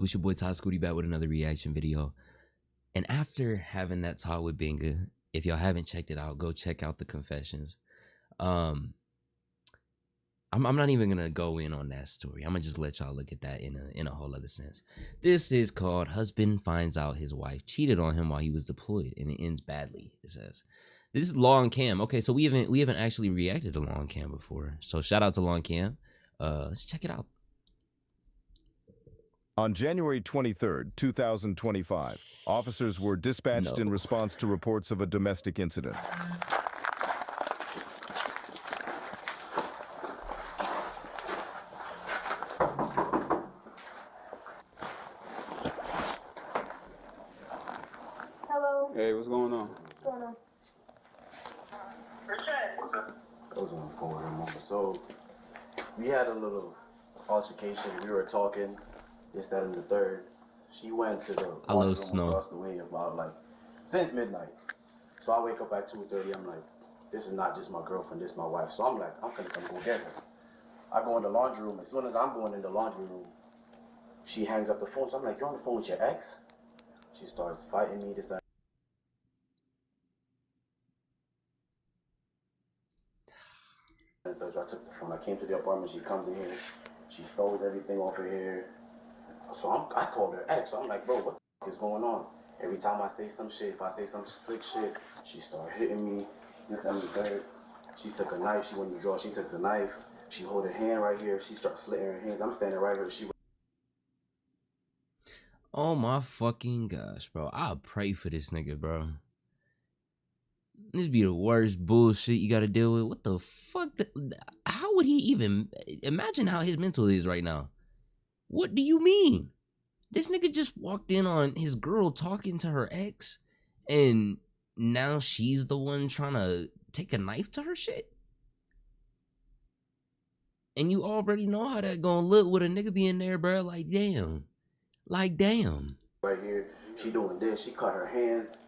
It's your boy Todd Scooty back with another reaction video. And after having that talk with Benga, if y'all haven't checked it out, go check out the confessions. I'm not even gonna go in on that story. I'm gonna just let y'all look at that in a whole other sense. This is called "Husband Finds Out His Wife Cheated on Him While He Was Deployed," and it ends badly. It says. This is Long Cam. Okay, so we haven't actually reacted to Long Cam before. So shout out to Long Cam. Let's check it out. On January 23, 2025, officers were dispatched in response to reports of a domestic incident. Hello. Hey, what's going on? What's going on? I was on the phone with her mama. So we had a little altercation. We were talking, this, that, and the third. She went to the washroom across the way about since midnight. So I wake up at 2:30. I'm like, this is not just my girlfriend, this is my wife. So I'm like, I'm gonna come go get her. I go in the laundry room. As soon as I'm going in the laundry room, she hangs up the phone. So I'm like, you're on the phone with your ex? She starts fighting me, this, that. So I took the phone. I came to the apartment. She comes in here. She throws everything over here. So I called her ex. So I'm like, bro, what the fuck is going on? Every time I say some shit, if I say some slick shit, she start hitting me. This, that, and the third. She took a knife. She went to draw. She took the knife. She hold her hand right here. She starts slitting her hands. I'm standing right here. Oh my fucking gosh, bro. I'll pray for this nigga, bro. This be the worst bullshit you gotta deal with. What the fuck? How would he even imagine how his mental is right now? What do you mean? This nigga just walked in on his girl talking to her ex, and now she's the one trying to take a knife to her shit? And you already know how that gonna look with a nigga being there, bro. Like, damn. Like, damn. Right here, she doing this. She cut her hands.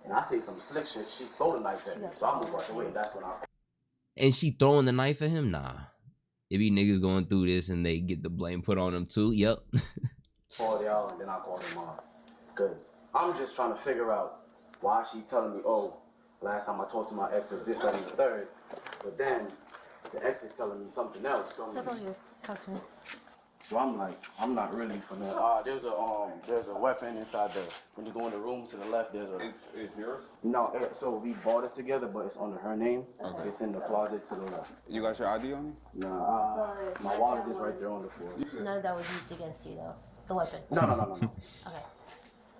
And I say some slick shit, she throw the knife at me. So I move out the way. That's when I... And she throwing the knife at him? Nah. It be niggas going through this and they get the blame put on them too. Yep. Called y'all and then I called her mom. Because I'm just trying to figure out why she telling me, oh, last time I talked to my ex was this, that, and the third. But then the ex is telling me something else. So Step over here. Talk to me. So I'm like, I'm not really for that. There's a weapon inside the, when you go in the room to the left, there's a... It's yours? No, so we bought it together, but it's under her name. Okay. It's in the closet to the left. You got your ID on you? Nah, my wallet is right there on the floor. None of that was used against you, though. The weapon. No. Okay.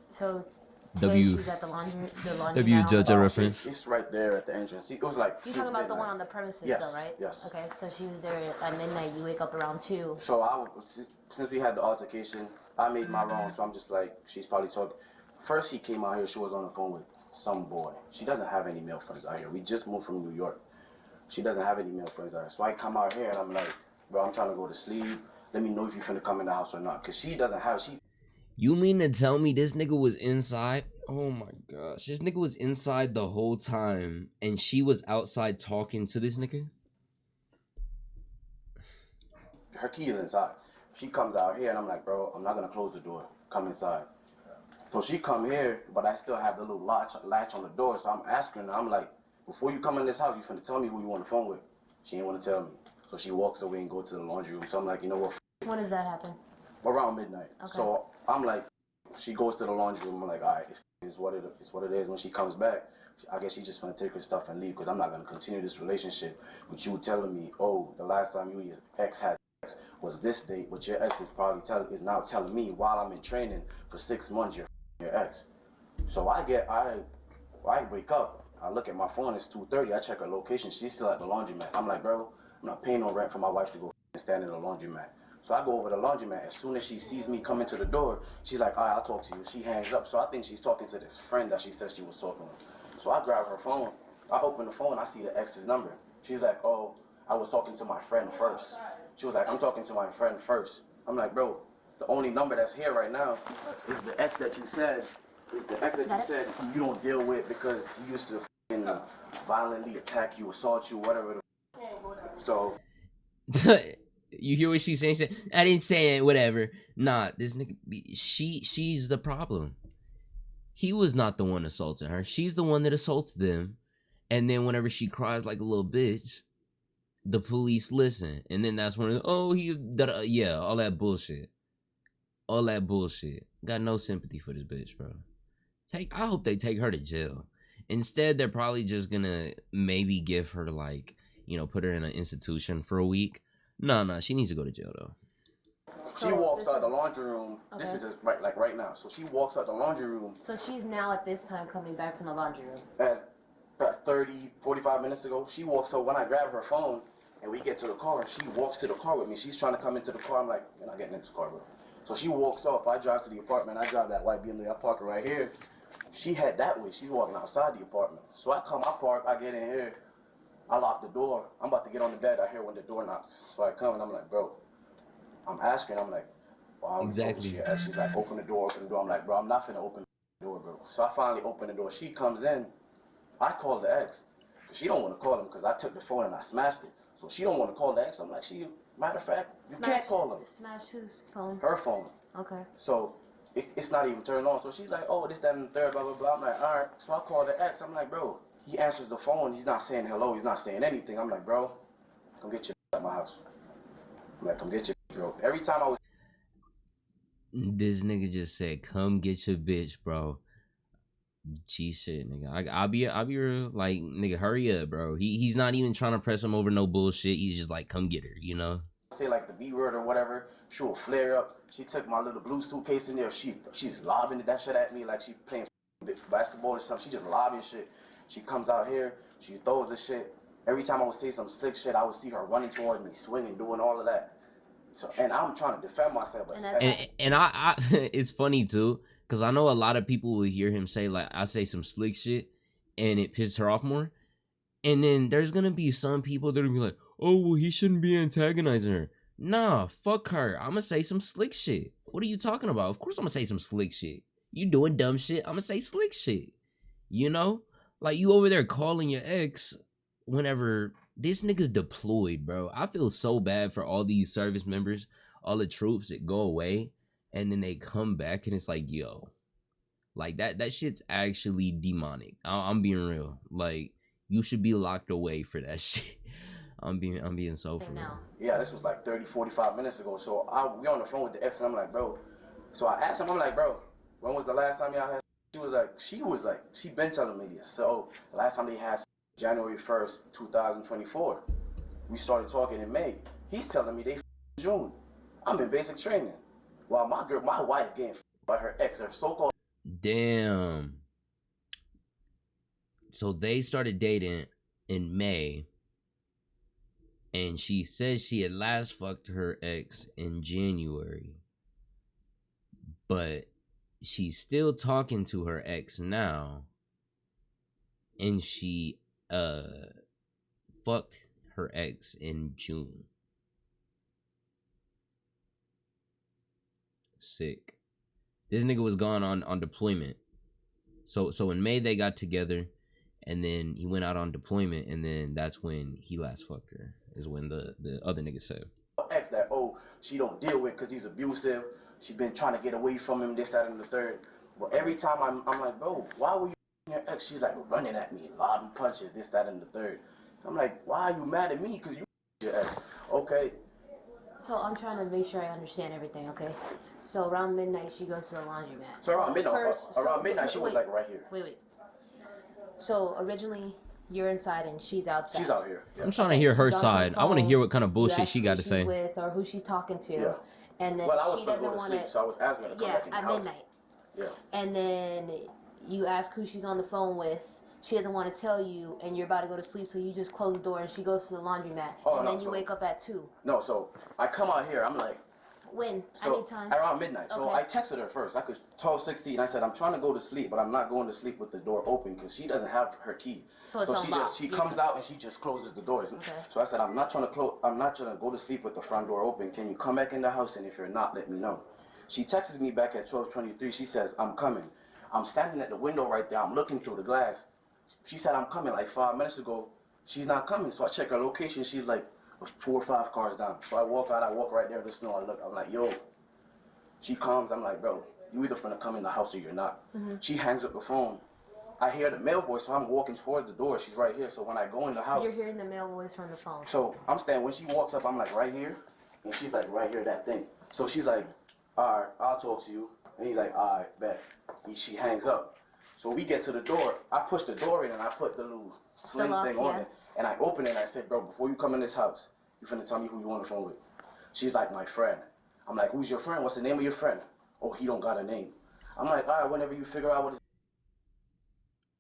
So today she was at the laundry. W judge a reference. It's right there at the entrance. It was like... You're talking about the one on the premises, though, right? Yes. Okay, so she was there at midnight. You wake up around 2. So since we had the altercation, I made my wrong, so I'm just like, she's probably talking. First he came out here, she was on the phone with some boy. She doesn't have any male friends out here. We just moved from New York. She doesn't have any male friends out here. So I come out here and I'm like, bro, I'm trying to go to sleep. Let me know if you're finna come in the house or not. Cause she doesn't have, You mean to tell me this nigga was inside? Oh my gosh. This nigga was inside the whole time and she was outside talking to this nigga? Her key is inside. She comes out here and I'm like, bro, I'm not gonna close the door. Come inside. So she come here, but I still have the little latch on the door. So I'm asking her, I'm like, before you come in this house, you finna tell me who you on the phone with. She ain't wanna tell me. So she walks away and go to the laundry room. So I'm like, you know what? When does that happen? Around midnight. Okay. So I'm like, she goes to the laundry room. I'm like, all right, it's what it is. When she comes back, I guess she just gonna take her stuff and leave because I'm not gonna continue this relationship with you telling me, oh, the last time you and your ex had sex was this date, but your ex is probably now telling me while I'm in training for 6 months you're your ex. So I wake up, I look at my phone, it's 2:30, I check her location, she's still at the laundromat. I'm like, bro, I'm not paying no rent for my wife to go stand in the laundromat. So I go over to the laundromat. As soon as she sees me coming to the door, she's like, all right, I'll talk to you. She hangs up. So I think she's talking to this friend that she said she was talking with. So I grab her phone. I open the phone. I see the ex's number. She's like, oh, I was talking to my friend first. She was like, I'm talking to my friend first. I'm like, bro, the only number that's here right now is the ex that you said, you don't deal with because he used to violently attack you, assault you, whatever. So... You hear what she's saying? She said, I didn't say it, whatever. Nah, this nigga, she's the problem. He was not the one assaulting her. She's the one that assaults them. And then whenever she cries like a little bitch, the police listen. And then that's when, yeah, all that bullshit. All that bullshit. Got no sympathy for this bitch, bro. I hope they take her to jail. Instead, they're probably just gonna maybe give her like, put her in an institution for a week. No, she needs to go to jail though. She walks out the laundry room. Okay. This is just right now. So she walks out the laundry room. So she's now at this time coming back from the laundry room. At 45 minutes ago, she walks. So when I grab her phone and we get to the car, she walks to the car with me. She's trying to come into the car. I'm like, you're not getting into the car, bro. So she walks off. I drive to the apartment. I drive that white BMW. I park it right here. She head that way. She's walking outside the apartment. So I park. I get in here. I lock the door. I'm about to get on the bed. I hear when the door knocks. So I come and I'm like, bro. I'm asking. I'm like, well, exactly. She's like, open the door. I'm like, bro, I'm not finna open the door, bro. So I finally open the door. She comes in. I call the ex. She don't want to call him because I took the phone and I smashed it. So she don't want to call the ex. I'm like, matter of fact, you can't call him. Smash whose phone? Her phone. Okay. So it's not even turned on. So she's like, oh, this, that, and the third, blah, blah, blah. I'm like, all right. So I call the ex. I'm like, bro, he answers the phone. He's not saying hello. He's not saying anything. I'm like, bro, come get your at my house. I'm like, come get your bro. Every time I was. This nigga just said, come get your bitch, bro. Gee shit, nigga. I'll be real, like, nigga, hurry up, bro. He's not even trying to press him over no bullshit. He's just like, come get her, Say like the B word or whatever, she will flare up. She took my little blue suitcase in there. She's lobbing that shit at me like she playing basketball or something. She just lobbing shit. She comes out here, she throws the shit. Every time I would say some slick shit, I would see her running towards me, swinging, doing all of that. So, and I'm trying to defend myself. But and I it's funny too, because I know a lot of people will hear him say, like, I say some slick shit, and it pisses her off more. And then there's gonna be some people that will be like, oh, well, he shouldn't be antagonizing her. Nah, fuck her. I'm gonna say some slick shit. What are you talking about? Of course I'm gonna say some slick shit. You doing dumb shit, I'm gonna say slick shit. Like, you over there calling your ex whenever this nigga's deployed, bro. I feel so bad for all these service members, all the troops that go away, and then they come back, and it's like, yo. Like, that shit's actually demonic. I'm being real. Like, you should be locked away for that shit. I'm being so for real. Yeah, this was like 30, 45 minutes ago. So we on the phone with the ex, and I'm like, bro. So I asked him, I'm like, bro, when was the last time y'all had? She was like, she been telling me this. So the last time they had January 1st, 2024. We started talking in May. He's telling me they June. I'm in basic training. While my wife getting by her ex, her so-called. Damn. So they started dating in May. And she says she had last fucked her ex in January. But she's still talking to her ex now. And she fucked her ex in June. Sick. This nigga was gone on deployment. So in May they got together, and then he went out on deployment, and then that's when he last fucked her, is when the other nigga said. Ex that, oh, she don't deal with because he's abusive. She been trying to get away from him, this, that, and the third. But every time I'm like, bro, why were you your ex? She's like running at me, lobbing punches, this, that, and the third. I'm like, why are you mad at me? Because you your ex. Okay. So I'm trying to make sure I understand everything, okay? So around midnight, she goes to the laundromat. So around midnight, she was like right here. Wait. So originally, you're inside and she's outside. She's out here. Yeah. I'm trying to hear her side. I want to hear what kind of bullshit she got to say. With or who she talking to. Yeah. And then I was she going doesn't to go to want sleep, so I was asking her to come back in the at house. midnight. Yeah. And then you ask who she's on the phone with. She doesn't want to tell you, and you're about to go to sleep, so you just close the door, and she goes to the laundromat. And then you wake up at 2. No, so I come out here, I'm like... When? So, I need time. around midnight. Okay. So I texted her first. I could 12:16. I said, I'm trying to go to sleep, but I'm not going to sleep with the door open because she doesn't have her key. So she comes out and she just closes the doors. Okay. So I said, I'm not trying to go to sleep with the front door open. Can you come back in the house? And if you're not, let me know. She texts me back at 12:23. She says, I'm coming. I'm standing at the window right there. I'm looking through the glass. She said, I'm coming like 5 minutes ago. She's not coming. So I check her location. She's like 4 or 5 cars down. So I walk out, I walk right there in the snow. I look, I'm like, yo. She comes, I'm like, bro, you either finna come in the house or you're not. She hangs up the phone. I hear the male voice, so I'm walking towards the door. She's right here. So when I go in the house, You're hearing the male voice from the phone. so I'm standing, when she walks up, I'm like right here. And she's like right here, that thing. So she's like, all right, I'll talk to you. And he's like, all right, bet. She hangs up. So we get to the door. I push the door in and I put the little sling lock, thing on yeah. it. And I open it and I said, bro, before you come in this house, you finna tell me who you on the phone with. She's like, my friend. I'm like, who's your friend? What's the name of your friend? Oh, he don't got a name. I'm like, all right, whenever you figure out what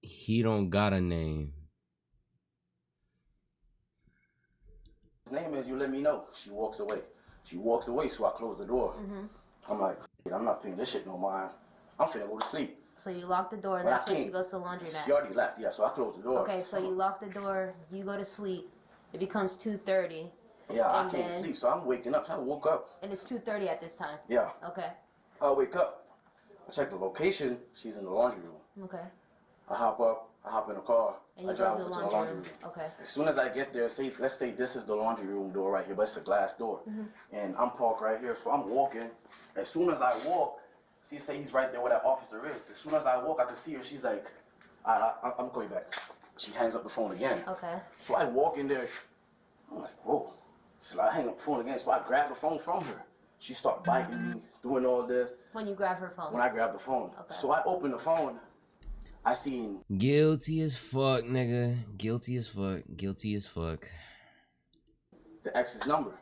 He don't got a name. his name is, you let me know. She walks away. She walks away, so I close the door. I'm like, I'm not paying this shit no mind. I'm finna go to sleep. So you lock the door, and But that's I when she can't. goes to the laundromat. She already left, yeah, so I closed the door. Okay, so you lock the door, you go to sleep. It becomes 2:30, Yeah, I and can't then- sleep, so I'm waking up. So I woke up. and it's 2:30 at this time. Yeah, Okay, I wake up. I check the location. She's in the laundry room. okay. I hop up. I hop in the car. And I you go drive to over the to the laundry laundry room. room. Okay. As soon as I get there, let's say this is the laundry room door right here, but it's a glass door. And I'm parked right here, so I'm walking. As soon as I walk, say he's right there where that officer is. As soon as I walk, I can see her. She's like, I'm going back. She hangs up the phone again. Okay. So I walk in there. I'm like, whoa. She's like, I hang up the phone again. So I grab the phone from her. She start biting me, doing all this. When you grab her phone. When I grab the phone. Okay. So I open the phone. I seen Guilty as fuck, nigga. Guilty as fuck. Guilty as fuck. the ex's number.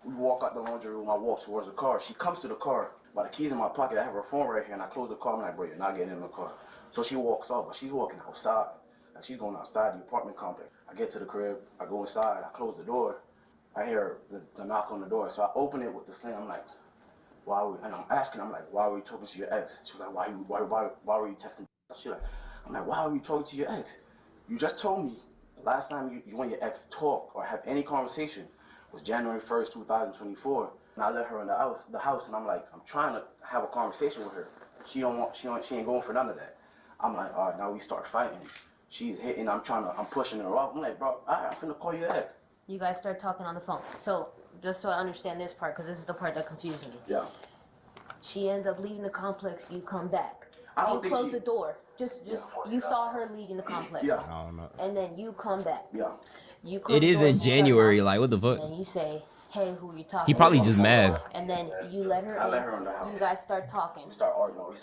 We walk out the laundry room. I walk towards the car. She comes to the car. By the keys in my pocket, I have her phone right here, and I close the car. I'm like, bro, you're not getting in the car. So she walks off, but she's walking outside. Like she's going outside the apartment complex. I get to the crib. I go inside. I close the door. I hear the knock on the door. So I open it with the sling. I'm like, why are we? And I'm asking. I'm like, why were you talking to your ex? She was like, why were you texting? She like, I'm like, why are you talking to your ex? You just told me the last time you and your ex talk or have any conversation was January 1st, 2024. And I let her in the house, and I'm like, I'm trying to have a conversation with her. She ain't going for none of that. I'm like, all right, now we start fighting. She's hitting, I'm pushing her off. I'm like, bro, all right, I'm finna call your ex. You guys start talking on the phone. So just so I understand this part, because this is the part that confuses me. Yeah. She ends up leaving the complex. You come back. I don't You think close she- the door. Just you saw her leaving the complex. Yeah. I don't know. And then you come back. Yeah. You close It the is door, in you start January. knocking, Like, what the fuck? And you say, "Hey, who are you talking?" He probably to?" just mad. And then you let her I in. let her in the house. You guys start talking. We start arguing.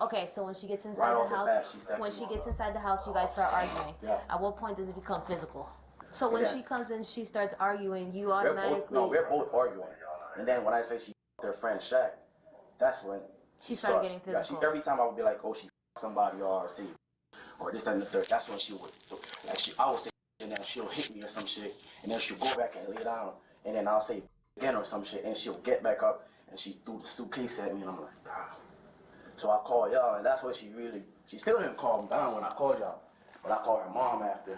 Okay, so when she gets Right inside off the the house, bat, she steps when in she on gets her. inside the house, you guys start arguing. Yeah. At what point does it become physical? So when Yeah. she comes in, she starts arguing. You We're automatically. both arguing. And then when I say she their friend Shaq, that's when She started getting Yeah, physical. every time I would be like, oh, she somebody or say, or this, that, and the third. That's when she would, like, I would say, and then she'll hit me or some shit, and then she'll go back and lay down, and then I'll say again or some shit, and she'll get back up, and she threw the suitcase at me, and I'm like, ah. So I called y'all, and that's what she still didn't calm down when I called y'all, but I called her mom after,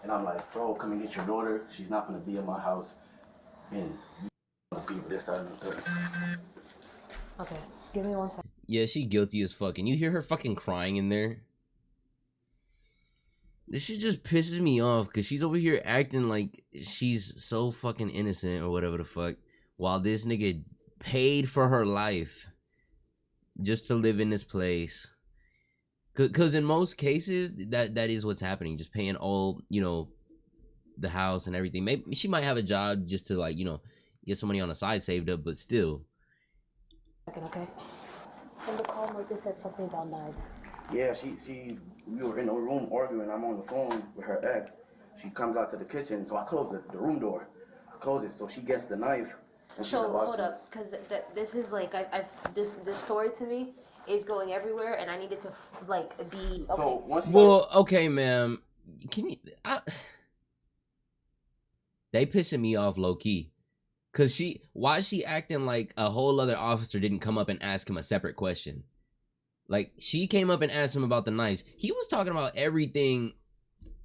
and I'm like, bro, come and get your daughter. She's not gonna be in my house, and you gonna be with this, that, and the third. Okay, give me 1 second. Yeah, she guilty as fuck. And you hear her fucking crying in there? This shit just pisses me off because she's over here acting like she's so fucking innocent or whatever the fuck, while this nigga paid for her life just to live in this place. Because in most cases, that is what's happening. Just paying all, you know, the house and everything. Maybe she might have a job just to, like, you know, get some money on the side saved up, but still. Okay. In the call, Martha said something about knives. Yeah, we were in the room arguing. I'm on the phone with her ex. She comes out to the kitchen, so I close the room door. I close it, so she gets the knife, and she's So about hold to. up, because this is like this story to me is going everywhere, and I need it to like be okay. So once she Well, okay, ma'am. Can you? They pissing me off low key, cause why is she acting like a whole other officer didn't come up and ask him a separate question? Like, she came up and asked him about the knives. He was talking about everything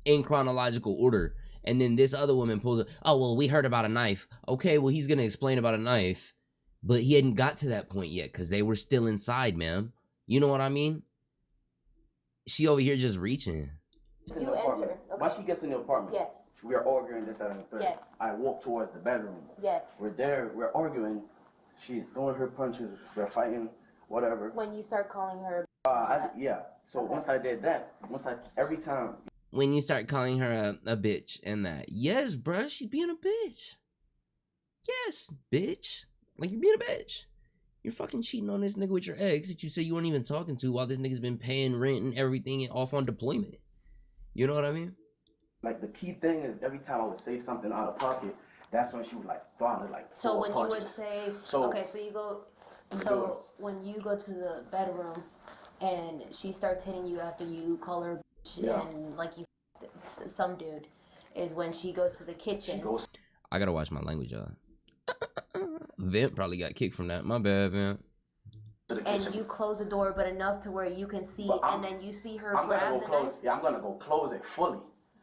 in chronological order, and then this other woman pulls up. Oh well, we heard about a knife. Okay, well he's gonna explain about a knife, but he hadn't got to that point yet, cause they were still inside, ma'am. You know what I mean? She over here just reaching. gets in You the apartment, enter, okay. Once she gets in the apartment, Yes. we are arguing this, that, and the third. Yes. I walk towards the bedroom. Yes. We're there, we're arguing. She's throwing her punches, we're fighting, whatever. When you start calling her. Yeah. So once I did that, every time. When you start calling her a bitch and that. Yes, bruh, she's being a bitch. Yes, bitch. Like, you're being a bitch. You're fucking cheating on this nigga with your ex that you say you weren't even talking to while this nigga's been paying rent and everything and off on deployment. You know what I mean? Like, the key thing is every time I would say something out of pocket, that's when she would like throw it like. So when you would say, so, okay, so you go, so when you go to the bedroom and she starts hitting you after you call her bitch and like you some dude, is when she goes to the kitchen. I gotta watch my language, y'all. Vent probably got kicked from that. My bad, Vent. And you close the door, but enough to where you can see, and then you see her I'm grab gonna go the close. knife. Yeah, I'm gonna go close it fully.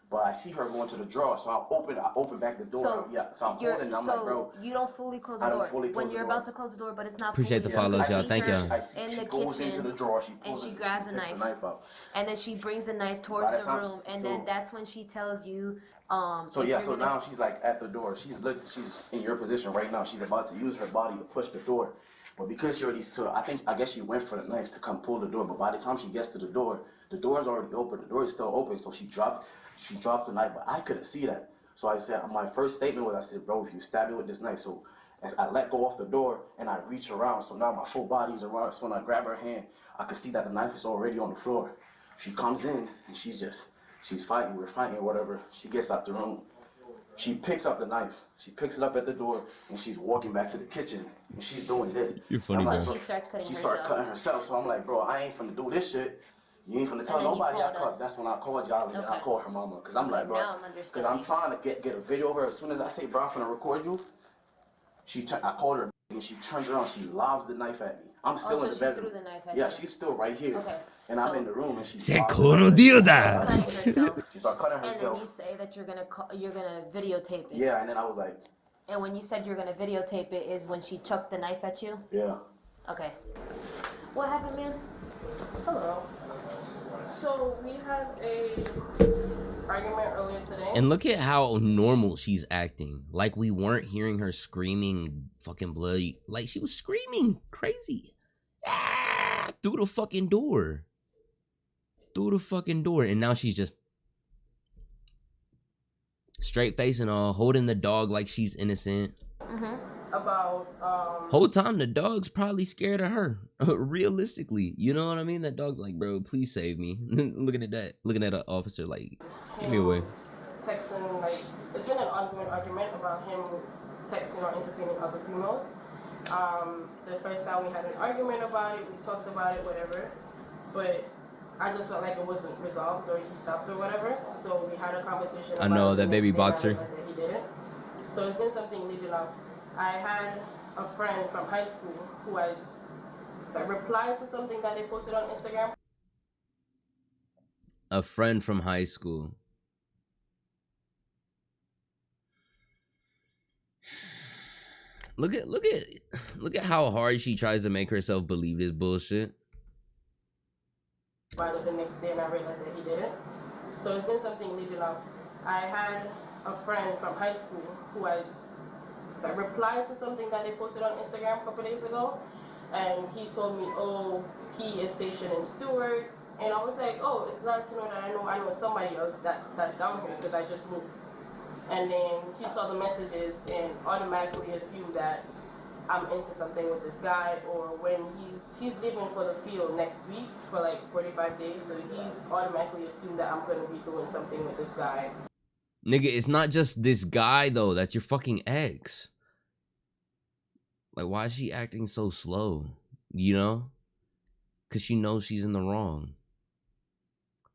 But I see her going to the drawer, so I open back the door. So so I'm holding it, I'm like, bro. You don't fully close the I don't door. fully close When the you're door. about to close the door, but it's not Appreciate fully the follows, y'all. see Thank her y'all. I see in she the goes kitchen, into the drawer, she and pulls she it, grabs she a picks knife. the knife out. and then she brings the knife By towards the the time- room, and so- then that's when she tells you, So if yeah, you're so gonna now she's like at the door. She's in your position right now. She's about to use her body to push the door. But because she already saw, I guess she went for the knife to come pull the door. But by the time she gets to the door is already open. The door is still open. So she dropped the knife, but I couldn't see that. So I said, my first statement was, I said, bro, if you stab me with this knife. So as I let go off the door and I reach around, so now my full body's around. So when I grab her hand, I could see that the knife is already on the floor. She comes in and she's fighting. We're fighting or whatever. She gets out the room. She picks up the knife. She picks it up at the door and she's walking back to the kitchen and she's doing this. You're funny, I'm man. she starts cutting She herself. started cutting herself. So I'm like, bro, I ain't finna do this shit. You ain't finna tell And then you nobody I called cut. us. That's when I called y'all and then I Okay. called her mama. Cause I'm like, bro, Now I'm cause I'm understanding. trying to get a video of her. As soon as I say, bro, I'm finna record you, I called her and she turns around, she lobs the knife at me. I'm still so in the she bedroom. threw the knife at Yeah, you. she's still right here. Okay. And I'm So- in the room and she's Se lobbed the cono knife at me. dio Cutting da. herself. She started cutting And then herself. you say that you're gonna videotape it. Yeah, and then I was like, And when you said you're gonna videotape it, is when she chucked the knife at you. yeah. Okay. What happened, man? Hello. So we had a argument earlier today. And look at how normal she's acting. Like we weren't hearing her screaming fucking bloody. Like she was screaming crazy. Ah, through the fucking door. Through the fucking door. And now she's just straight face and all, holding the dog like she's innocent. About Whole time the dog's probably scared of her. Realistically. You know what I mean? That dog's like, bro, please save me. Looking at that. Looking at an officer like, give me away. texting, like, it's been an ongoing argument about him texting or entertaining other females. The first time we had an argument about it, we talked about it, whatever, but I just felt like it wasn't resolved or he stopped or whatever, so we had a conversation about know, it that the baby next day and I boxer. realized that he didn't. So it's been something leading up. I had a friend from high school who I replied to something that they posted on Instagram. A friend from high school. Look at how hard she tries to make herself believe this bullshit. About it the next day and I realized that he didn't. So it's been something leading up. I had a friend from high school who I replied to something that they posted on Instagram a couple days ago, and he told me, oh, he is stationed in Stewart, and I was like, oh, it's glad to know that I know somebody else that's down here because I just moved. And then he saw the messages and automatically assumed that I'm into something with this guy, or when he's leaving for the field next week for like 45 days, so he's automatically assumed that I'm gonna be doing something with this guy. Nigga, it's not just this guy though, that's your fucking ex. Like, why is she acting so slow? You know? Cause she knows she's in the wrong.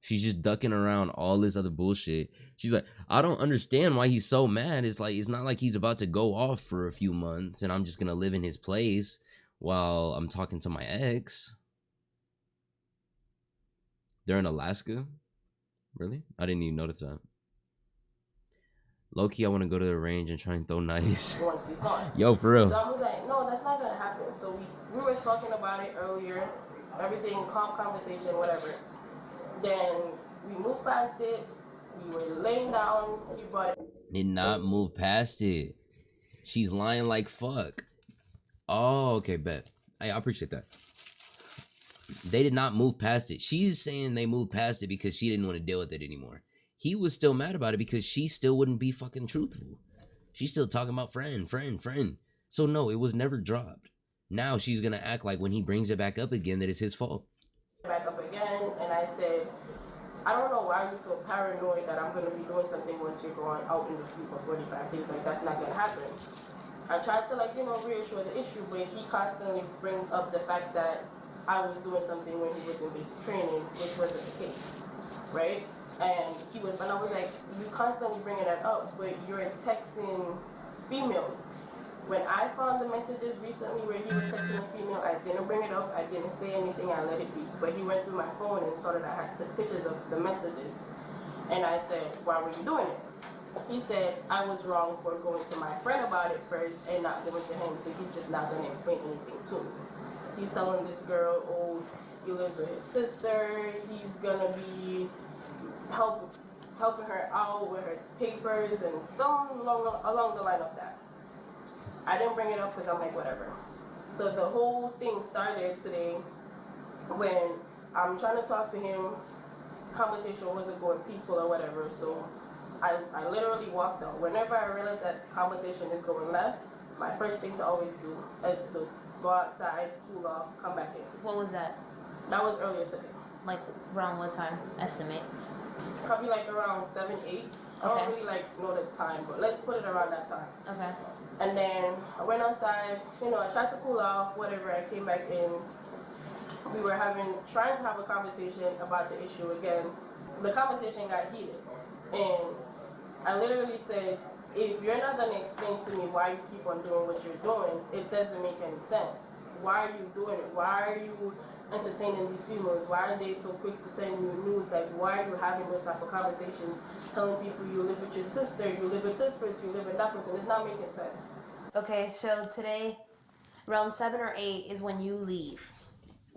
She's just ducking around all this other bullshit. She's like, I don't understand why he's so mad. It's like, it's not like he's about to go off for a few months and I'm just gonna live in his place while I'm talking to my ex. They're in Alaska? Really? I didn't even notice that. Low-key, I want to go to the range and try and throw knives. Once he's gone. Yo, for real. So I was like, no, that's not gonna happen. So we were talking about it earlier, everything, calm conversation, whatever. Then we moved past it, We were laying down. He brought it. Did not move past it. She's lying like fuck. Oh, okay, bet. I appreciate that. They did not move past it. She's saying they moved past it because she didn't want to deal with it anymore. He was still mad about it because she still wouldn't be fucking truthful. She's still talking about friend. So no, it was never dropped. Now she's gonna act like when he brings it back up again that it's his fault. Back up again, and I said, I don't know why you're so paranoid that I'm gonna be doing something once you're going out in the field for 45 days. Like, that's not gonna happen. I tried to, like, reassure the issue, but he constantly brings up the fact that I was doing something when he was in basic training, which wasn't the case, right? And I was like, you constantly bringing that up, but you're texting females. When I found the messages recently where he was texting a female, I didn't bring it up, I didn't say anything, I let it be. But he went through my phone and saw that I had took pictures of the messages. And I said, why were you doing it? He said, I was wrong for going to my friend about it first and not going to him, so he's just not going to explain anything to me. He's telling this girl, oh, he lives with his sister, he's going to be helping her out with her papers and something along the line of that. I didn't bring it up because I'm like, whatever. So the whole thing started today when I'm trying to talk to him. Conversation wasn't going peaceful or whatever, so I literally walked out. Whenever I realize that conversation is going left, my first thing to always do is to go outside, cool off, come back in. What was that? That was earlier today. Like around what time? Estimate. Probably like around 7, 8. I don't really know the time, but let's put it around that time. Okay. And then I went outside, I tried to cool off, whatever, I came back in. We were trying to have a conversation about the issue again. The conversation got heated. And I literally said, if you're not going to explain to me why you keep on doing what you're doing, it doesn't make any sense. Why are you doing it? Why are you entertaining these females? Why are they so quick to send you news? Like, why are you having those type of conversations, telling people you live with your sister, you live with this person, you live with that person? It's not making sense. Okay, so today, around 7 or 8 is when you leave.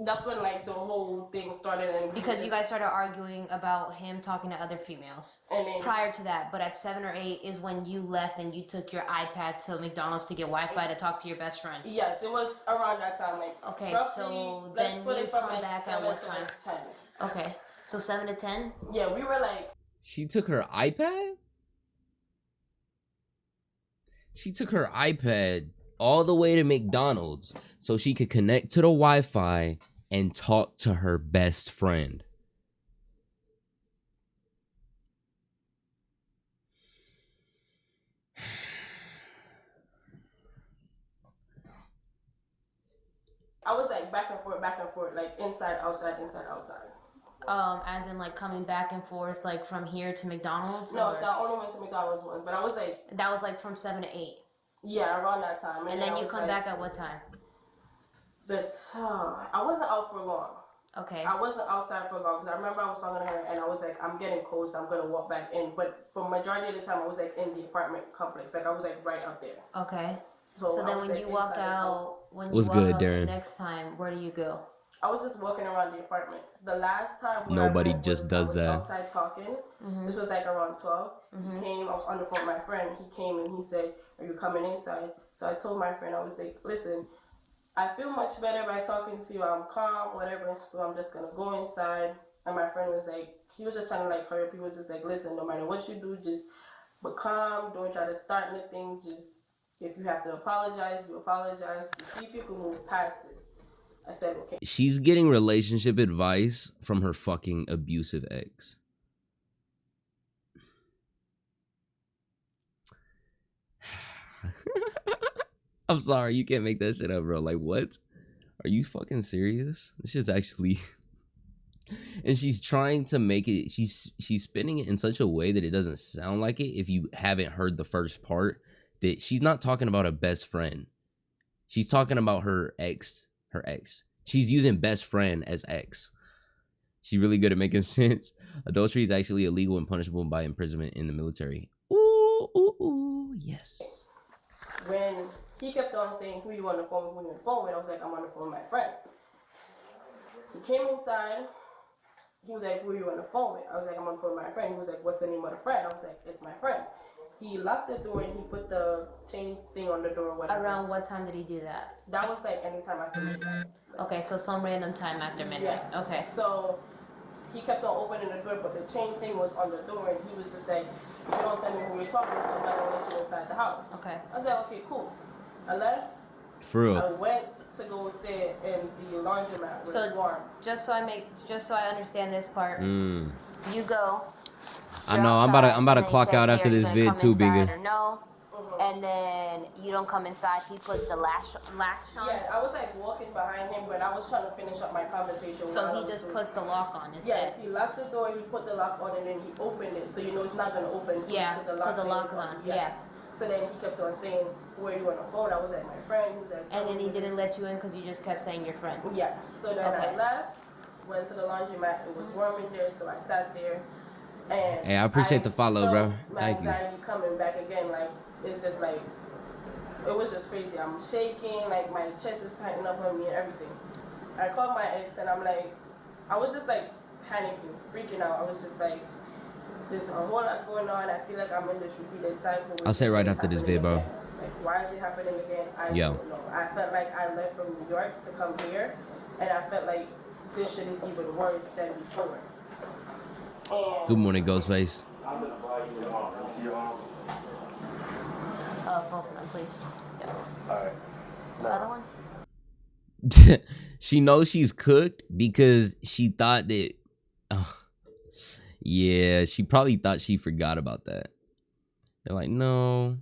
That's when, like, the whole thing started. And Because you guys started arguing about him talking to other females. And then, prior to that, but at 7 or 8 is when you left and you took your iPad to McDonald's to get Wi-Fi to talk to your best friend. Yes, it was around that time. Like, okay, roughly, so let's then put you it from come like back at what time? 10. Okay, so 7 to 10? Yeah, we were like... She took her iPad? She took her iPad all the way to McDonald's so she could connect to the Wi-Fi and talk to her best friend. I was like back and forth, like inside, outside. As in like coming back and forth like from here to McDonald's? No, or? so I only went to McDonald's once, but I was like... That was like from 7 to 8? Yeah, around that time. And then you come back at what time? I wasn't out for long. Okay. I wasn't outside for long because I remember I was talking to her and I was like, I'm getting close, I'm gonna walk back in. But for majority of the time, I was like in the apartment complex, like I was like right out there. Okay. So then was, when like, you walk inside out, What's good, Darren? the next time, where do you go? I was just walking around the apartment. The last time Nobody I went just was, does I was that. outside talking. This was like around 12. He came. I was on the phone with my friend. He came and he said, "Are you coming inside?" So I told my friend, I was like, "Listen, I feel much better by talking to you. I'm calm, whatever. So I'm just gonna go inside." And my friend was like, he was just trying to like hurry up. He was just like, "Listen, no matter what you do, just be calm. Don't try to start anything. Just if you have to apologize, you apologize. Just see if you can move past this." I said, "Okay." She's getting relationship advice from her fucking abusive ex. I'm sorry, you can't make that shit up, bro. Like, what? Are you fucking serious? This shit's actually... And she's trying to make it... She's spinning it in such a way that it doesn't sound like it if you haven't heard the first part. That she's not talking about a best friend. She's talking about her ex. Her ex. She's using best friend as ex. She's really good at making sense. Adultery is actually illegal and punishable by imprisonment in the military. Ooh, yes. When he kept on saying, "Who you on the phone with? Who you on the phone with?" I was like, "I'm on the phone with my friend." He came inside. He was like, who are you on the phone with? I was like, I'm on the phone with my friend. He was like, what's the name of the friend? I was like, it's my friend. He locked the door and he put the chain thing on the door. Whatever. Around what time did he do that? That was like anytime after midnight. Okay, so some random time after midnight. Yeah. Okay. So he kept on opening the door, but the chain thing was on the door, and he was just like, if you don't tell me who you're talking to, I'm not gonna let you inside the house. Okay. I was like, okay, cool. I left. For real. I went to go sit in the laundromat where it's warm. Just so I understand this part. Mm. You go. I you're know. I'm outside, about to and then he clock says, out "Hey, after are you this gonna vid come too, inside bigger. or no?" And then you don't come inside. He puts the latch on. Yeah, I was like walking behind him, but I was trying to finish up my conversation. So while I he was just doing puts the lock on instead. Yes, he locked the door, he put the lock on, and then he opened it. So you know it's not gonna open. Yeah, because put the thing lock is on. Yes. So then he kept on saying, "Where you on the phone?" I was at my friend. He was like, And then he didn't let you in because you just kept saying your friend. Yes. So then Okay. I left, went to the laundromat. It was warm in there, so I sat there. And Hey, I appreciate the follow, felt bro. My Thank you. anxiety coming back again, like it's just like it was just crazy. I'm shaking, like my chest is tightening up on me and everything. I called my ex and I'm like, I was just like panicking, freaking out. I was just like, there's a whole lot going on. I feel like I'm in this repeated cycle. I'll say this right shit is after this happening vid, bro. again. Like, why is it happening again? I Yo. don't know. I felt like I left from New York to come here, and I felt like this shit is even worse than before. And Good morning, Ghostface. I'm gonna buy you an arm. Let me see your arm. Both of them, please. Yeah. Alright. The other one? She knows she's cooked because she thought that. Yeah, she probably thought she forgot about that. They're like, no.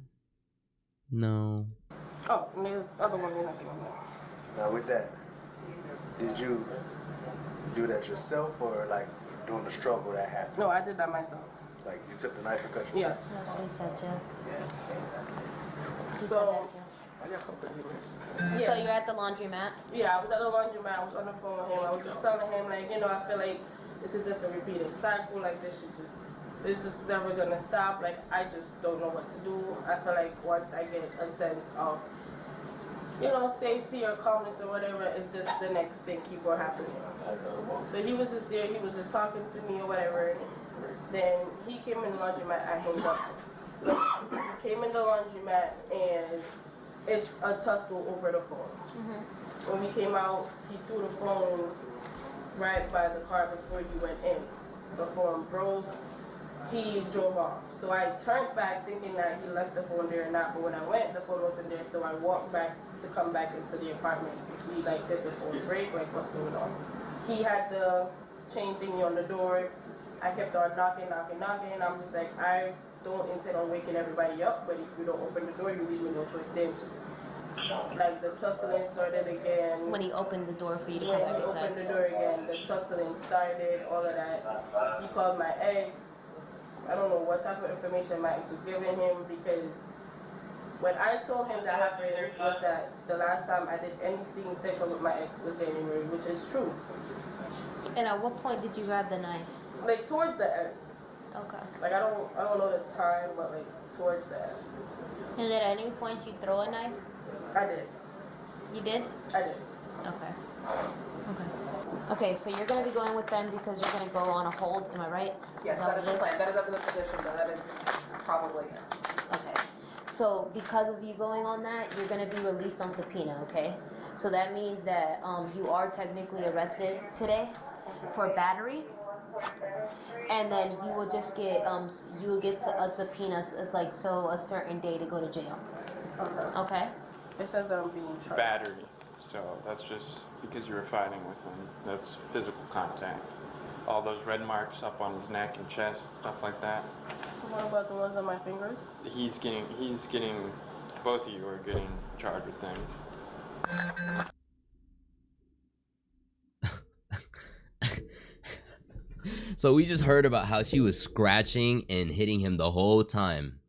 oh, and there's the other one. There's nothing on there. Now with that, did you do that yourself or like during the struggle that happened? No, I did that myself. Like you took the knife and cut yourself? Yes. That's what he said too. He So, said that too. I got comfort here. So you're at the laundromat. Yeah, I was at the laundromat. I was on the phone with him. I was just telling him, like, you know, I feel like this is just a repeated cycle. Like, this should just, it's just never gonna stop. Like, I just don't know what to do. I feel like once I get a sense of, you know, safety or calmness or whatever, it's just the next thing keep on happening. So he was just there. He was just talking to me or whatever. Then he came in the laundromat. I hung up. He came in the laundromat and it's a tussle over the phone. When we came out, he threw the phone right by the car before you went in. The phone broke. He drove off. So I turned back thinking that he left the phone there or not, but when I went, the phone wasn't there. So I walked back to come back into the apartment to see, like, did the phone break? Like, what's going on? He had the chain thingy on the door. I kept on knocking. I'm just like, I don't intend on waking everybody up, but if you don't open the door, you leave me no choice then to. Like, the tussling started again. When he opened the door for you to When come back he inside. opened the door again, the tussling started, all of that. He called my ex. I don't know what type of information my ex was giving him because what I told him that happened was that the last time I did anything sexual with my ex was January, which is true. And at what point did you grab the knife? Like towards the end. Okay. Like I don't know the time, but like towards the end. And at any point you throw a knife? I did. You did? I did. Okay. Okay, so you're gonna be going with them because you're gonna go on a hold, am I right? Yes, that is the plan. That is up in the position, but that is probably yes. Okay. So because of you going on that, you're gonna be released on subpoena, okay? So that means that you are technically arrested today for battery. And then you will just get you will get a subpoena, it's like so a certain day to go to jail. Okay? It says I'm being charged. Battery. So that's just because you were fighting with him. That's physical contact. All those red marks up on his neck and chest, stuff like that. So what about the ones on my fingers? He's getting, both of you are getting charged with things. So we just heard about how she was scratching and hitting him the whole time.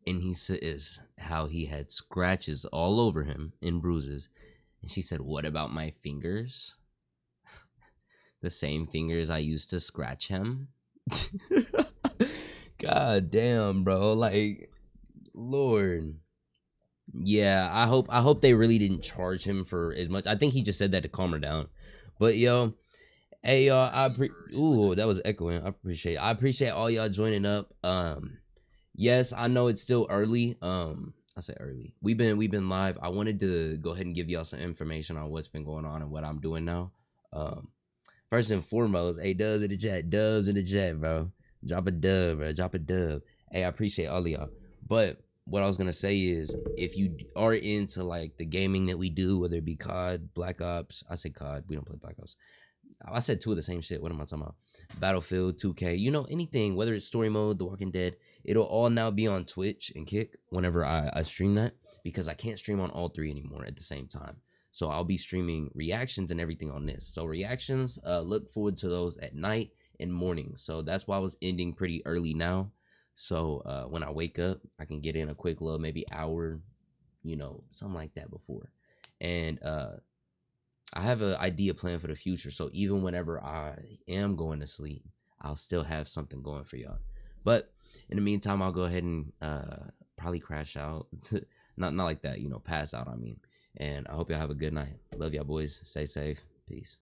And he says how he had scratches all over him and bruises. And she said, what about my fingers? The same fingers I used to scratch him? God damn, bro. Like, Lord. Yeah, I hope they really didn't charge him for as much. I think he just said that to calm her down. But yo, Hey y'all, ooh, that was echoing. I appreciate all y'all joining up. Yes, I know it's still early. I say early. We've been live. I wanted to go ahead and give y'all some information on what's been going on and what I'm doing now. First and foremost, hey, dubs in the chat, bro. Drop a dub, bro. Drop a dub. Hey, I appreciate all of y'all. But what I was gonna say is, if you are into like the gaming that we do, whether it be COD, Black Ops, I say COD, we don't play Black Ops. I said two of the same shit. What am I talking about? Battlefield, 2K, you know, anything, whether it's story mode, The Walking Dead, it'll all now be on Twitch and Kick whenever I stream that, because I can't stream on all three anymore at the same time. So I'll be streaming reactions and everything on this. So reactions, look forward to those at night and morning. So that's why I was ending pretty early now. So when I wake up, I can get in a quick little maybe hour, you know, something like that before. And I have an idea plan for the future. So even whenever I am going to sleep, I'll still have something going for y'all. But in the meantime, I'll go ahead and probably crash out. not like that, you know, pass out, I mean. And I hope y'all have a good night. Love y'all boys. Stay safe. Peace.